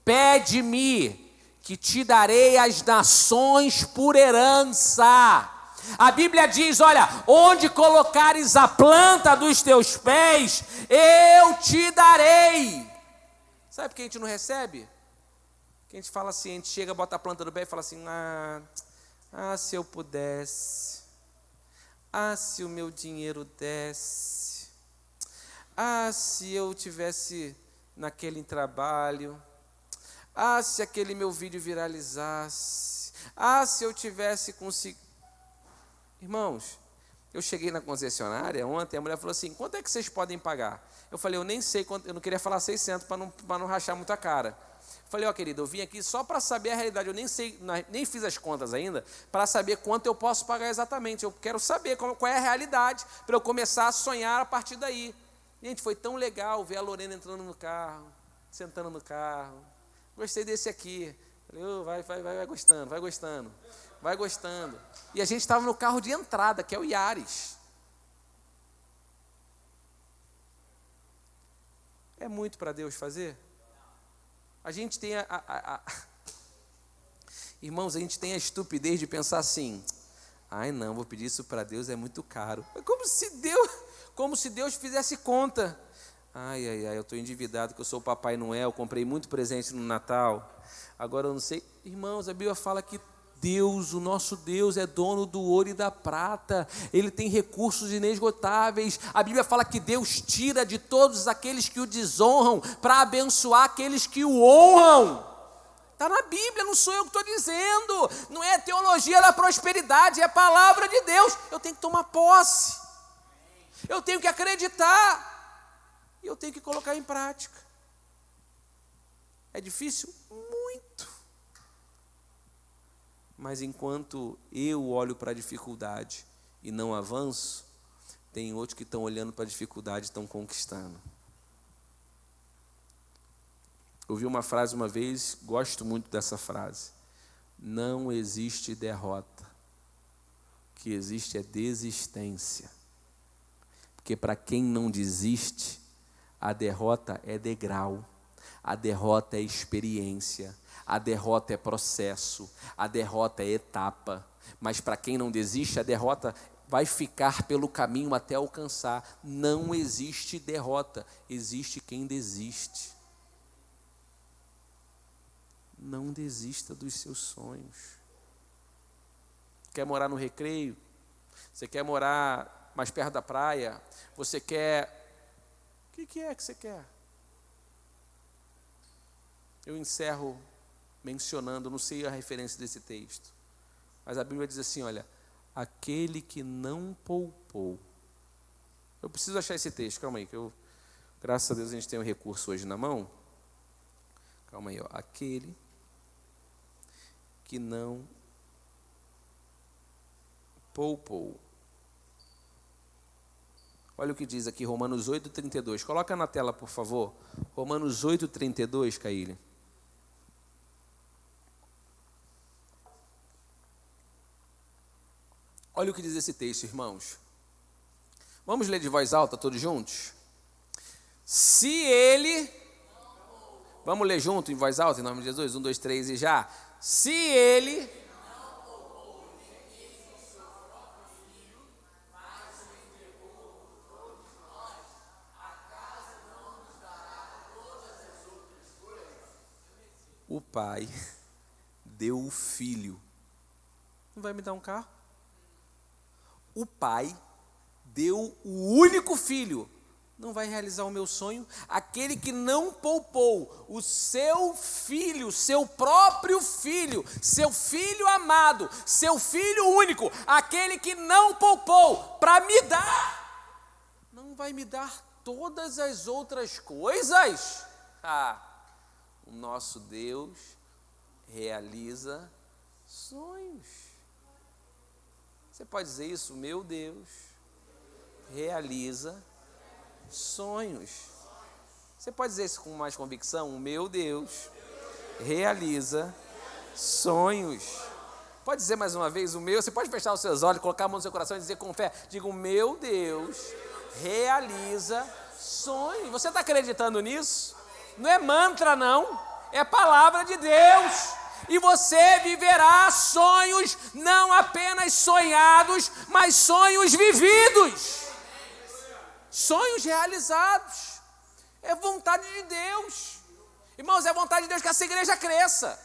pede-me que te darei as nações por herança. A Bíblia diz, olha, onde colocares a planta dos teus pés, eu te darei. Sabe por que a gente não recebe? Porque a gente fala assim, a gente chega, bota a planta do pé e fala assim, se eu pudesse, se o meu dinheiro desse, se eu tivesse naquele trabalho, se aquele meu vídeo viralizasse, se eu tivesse conseguido. Irmãos, eu cheguei na concessionária ontem, a mulher falou assim, quanto é que vocês podem pagar? Eu falei, eu nem sei quanto, eu não queria falar 600 para não rachar muito a cara. Eu falei, querida, eu vim aqui só para saber a realidade, eu nem sei, nem fiz as contas ainda, para saber quanto eu posso pagar exatamente. Eu quero saber qual é a realidade, para eu começar a sonhar a partir daí. Gente, foi tão legal ver a Lorena entrando no carro, sentando no carro. Gostei desse aqui. Falei, vai gostando, vai gostando. E a gente estava no carro de entrada, que é o Yaris. É muito para Deus fazer? A gente tem Irmãos, a gente tem a estupidez de pensar assim, não, vou pedir isso para Deus, é muito caro. É como se Deus fizesse conta. Eu estou endividado, que eu sou o Papai Noel, comprei muito presente no Natal, agora eu não sei. Irmãos, a Bíblia fala que Deus, o nosso Deus, é dono do ouro e da prata, Ele tem recursos inesgotáveis. A Bíblia fala que Deus tira de todos aqueles que o desonram, para abençoar aqueles que o honram. Está na Bíblia, não sou eu que estou dizendo, não é teologia da prosperidade, é a palavra de Deus. Eu tenho que tomar posse, eu tenho que acreditar, e eu tenho que colocar em prática. É difícil? Muito. Mas enquanto eu olho para a dificuldade e não avanço, tem outros que estão olhando para a dificuldade e estão conquistando. Ouvi uma frase uma vez, gosto muito dessa frase. Não existe derrota. O que existe é desistência. Porque para quem não desiste, a derrota é degrau, a derrota é experiência, a derrota é processo, a derrota é etapa. Mas para quem não desiste, a derrota vai ficar pelo caminho até alcançar. Não existe derrota, existe quem desiste. Não desista dos seus sonhos. Quer morar no Recreio? Você quer morar mais perto da praia? Você quer... O que é que você quer? Eu encerro mencionando, não sei a referência desse texto, mas a Bíblia diz assim, olha, aquele que não poupou. Eu preciso achar esse texto, calma aí, graças a Deus a gente tem um recurso hoje na mão. Calma aí, aquele que não poupou. Olha o que diz aqui, Romanos 8:32. Coloca na tela, por favor. Romanos 8:32, Caílio. Olha o que diz esse texto, irmãos. Vamos ler de voz alta, todos juntos? Se ele... Vamos ler junto, em voz alta, em nome de Jesus? 1, 2, 3 e já. Se ele... pai deu o filho. Não vai me dar um carro? O pai deu o único filho. Não vai realizar o meu sonho? Aquele que não poupou o seu filho, seu próprio filho, seu filho amado, seu filho único, aquele que não poupou para me dar, não vai me dar todas as outras coisas? O nosso Deus realiza sonhos. Você pode dizer isso? Meu Deus realiza sonhos. Você pode dizer isso com mais convicção? O meu Deus realiza sonhos. Pode dizer mais uma vez, o meu. Você pode fechar os seus olhos, colocar a mão no seu coração e dizer com fé. Diga, o meu Deus realiza sonhos. Você está acreditando nisso? Não é mantra não, é palavra de Deus. E você viverá sonhos não apenas sonhados, mas sonhos vividos. Sonhos realizados. É vontade de Deus. Irmãos, é vontade de Deus que essa igreja cresça.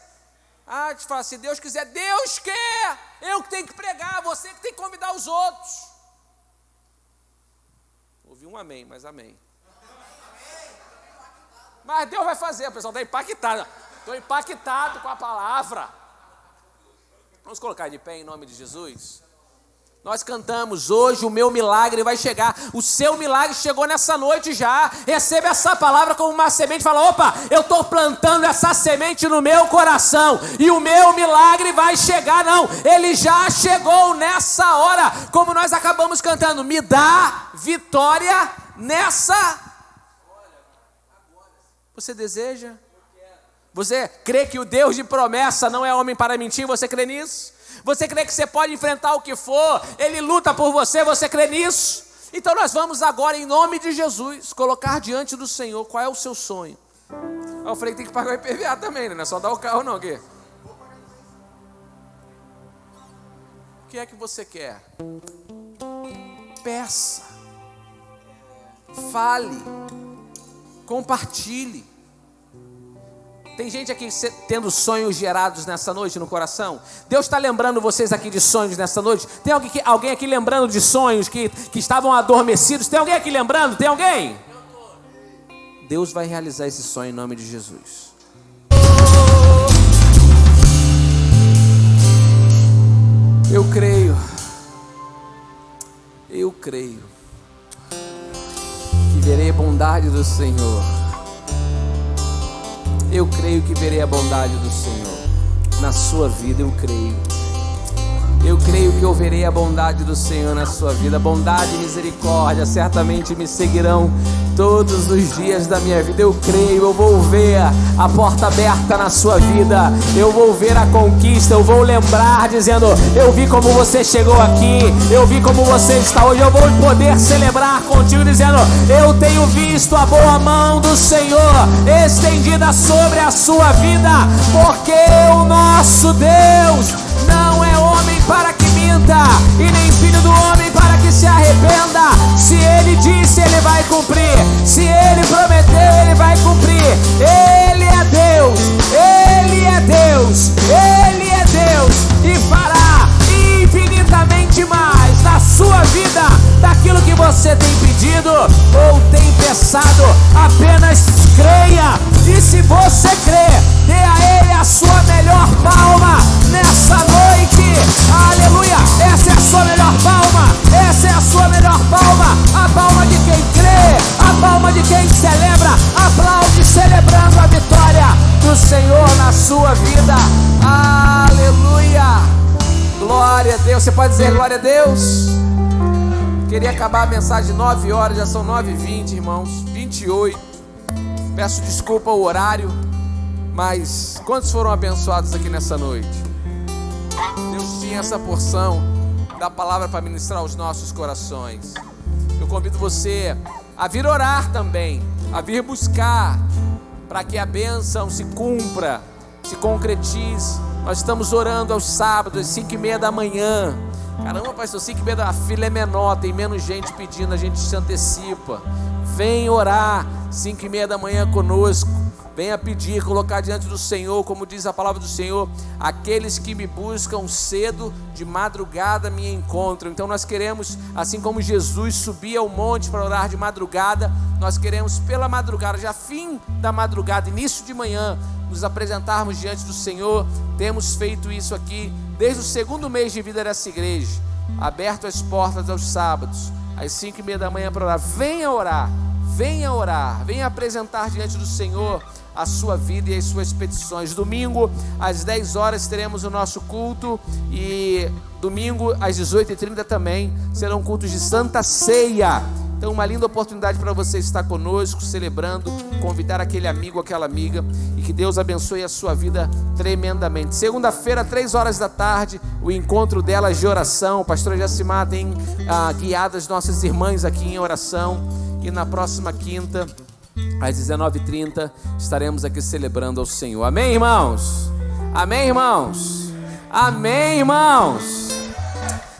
Te fala, se Deus quiser, Deus quer. Eu que tenho que pregar, você que tem que convidar os outros. Ouvi um amém, mas amém. Mas Deus vai fazer, o pessoal está impactado. Estou impactado com a palavra. Vamos colocar de pé em nome de Jesus. Nós cantamos, hoje o meu milagre vai chegar. O seu milagre chegou nessa noite já. Receba essa palavra como uma semente. Fala, opa, eu estou plantando essa semente no meu coração. E o meu milagre vai chegar. Não, ele já chegou nessa hora. Como nós acabamos cantando, me dá vitória nessa. Você deseja? Você crê que o Deus de promessa não é homem para mentir? Você crê nisso? Você crê que você pode enfrentar o que for? Ele luta por você, você crê nisso? Então nós vamos agora, em nome de Jesus, colocar diante do Senhor qual é o seu sonho. Eu falei que tem que pagar o IPVA também, né? Não é só dar o carro não, aqui. O que é que você quer? Peça. Fale. Compartilhe. Tem gente aqui tendo sonhos gerados nessa noite no coração? Deus está lembrando vocês aqui de sonhos nessa noite? Tem alguém aqui lembrando de sonhos que estavam adormecidos? Tem alguém aqui lembrando? Tem alguém? Deus vai realizar esse sonho em nome de Jesus. Eu creio que verei a bondade do Senhor. Eu creio que verei a bondade do Senhor na sua vida, eu creio. Eu creio que eu verei a bondade do Senhor na sua vida. Bondade e misericórdia certamente me seguirão todos os dias da minha vida. Eu creio, eu vou ver a porta aberta na sua vida. Eu vou ver a conquista, eu vou lembrar dizendo, eu vi como você chegou aqui, eu vi como você está hoje. Eu vou poder celebrar contigo dizendo, eu tenho visto a boa mão do Senhor estendida sobre a sua vida, porque o nosso Deus não é homem para que minta, e nem filho do homem para que se arrependa. Se ele disse, ele vai cumprir. Se ele prometeu, ele vai cumprir. Ele é Deus, ele é Deus, ele é Deus, e fará infinitamente mais na sua vida daquilo que você tem pedido ou tem pensado. Apenas creia, e se você crer, dê a ele a sua melhor palma nessa noite. Aleluia, essa é a sua melhor palma, essa é a sua melhor palma, a palma de quem crê, a palma de quem celebra. Aplaude celebrando a vitória do Senhor na sua vida. Aleluia, glória a Deus. Você pode dizer glória a Deus? Queria acabar a mensagem 9 horas, já são 9h20, irmãos, 28. Peço desculpa o horário, mas quantos foram abençoados aqui nessa noite? Deus tinha essa porção da palavra para ministrar aos nossos corações. Eu convido você a vir orar também, a vir buscar, para que a bênção se cumpra, se concretize. Nós estamos orando aos sábados, às 5h30 da manhã. Caramba, pastor, 5h30 da fila é menor, tem menos gente pedindo, a gente se antecipa. Vem orar 5h30 da manhã conosco. venha pedir, colocar diante do Senhor, como diz a palavra do Senhor: aqueles que me buscam cedo, de madrugada me encontram. Então nós queremos, assim como Jesus subia ao monte para orar de madrugada, nós queremos pela madrugada, já fim da madrugada, início de manhã, nos apresentarmos diante do Senhor. Temos feito isso aqui desde o segundo mês de vida dessa igreja, aberto as portas aos sábados, às 5:30 da manhã para orar. Venha orar, venha apresentar diante do Senhor a sua vida e as suas petições. Domingo às 10 horas teremos o nosso culto, e domingo às 18h30 também serão cultos de Santa Ceia. Então, uma linda oportunidade para você estar conosco, celebrando, convidar aquele amigo, aquela amiga, e que Deus abençoe a sua vida tremendamente. Segunda-feira, 3 horas da tarde, o encontro delas de oração. O pastor Jacimar tem guiado as nossas irmãs aqui em oração, e na próxima quinta, às 19h30, estaremos aqui celebrando ao Senhor. Amém, irmãos? Amém, irmãos? Amém, irmãos?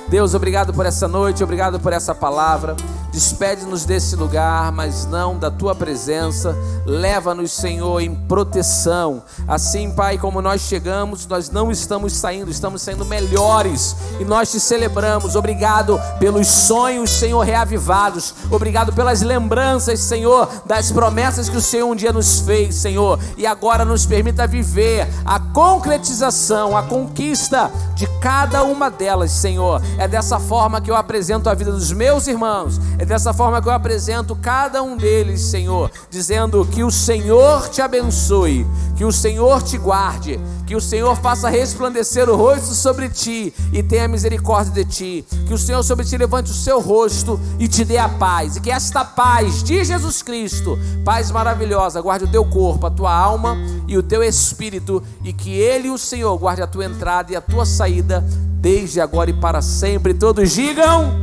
Deus, obrigado por essa noite, obrigado por essa palavra. Despede-nos desse lugar, mas não da tua presença. Leva-nos, Senhor, em proteção. Assim, Pai, como nós chegamos, nós não estamos saindo, estamos saindo melhores, e nós te celebramos. Obrigado pelos sonhos, Senhor, reavivados. Obrigado pelas lembranças, Senhor, das promessas que o Senhor um dia nos fez, Senhor, e agora nos permita viver a concretização, a conquista de cada uma delas, Senhor. É dessa forma que eu apresento a vida dos meus irmãos, é dessa forma que eu apresento cada um deles, Senhor, dizendo que o Senhor te abençoe, que o Senhor te guarde, que o Senhor faça resplandecer o rosto sobre ti e tenha misericórdia de ti, que o Senhor sobre ti levante o seu rosto e te dê a paz, e que esta paz de Jesus Cristo, paz maravilhosa, guarde o teu corpo, a tua alma e o teu espírito, e que Ele, o Senhor, guarde a tua entrada e a tua saída, desde agora e para sempre. Todos digam: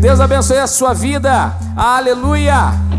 Deus abençoe a sua vida. Aleluia.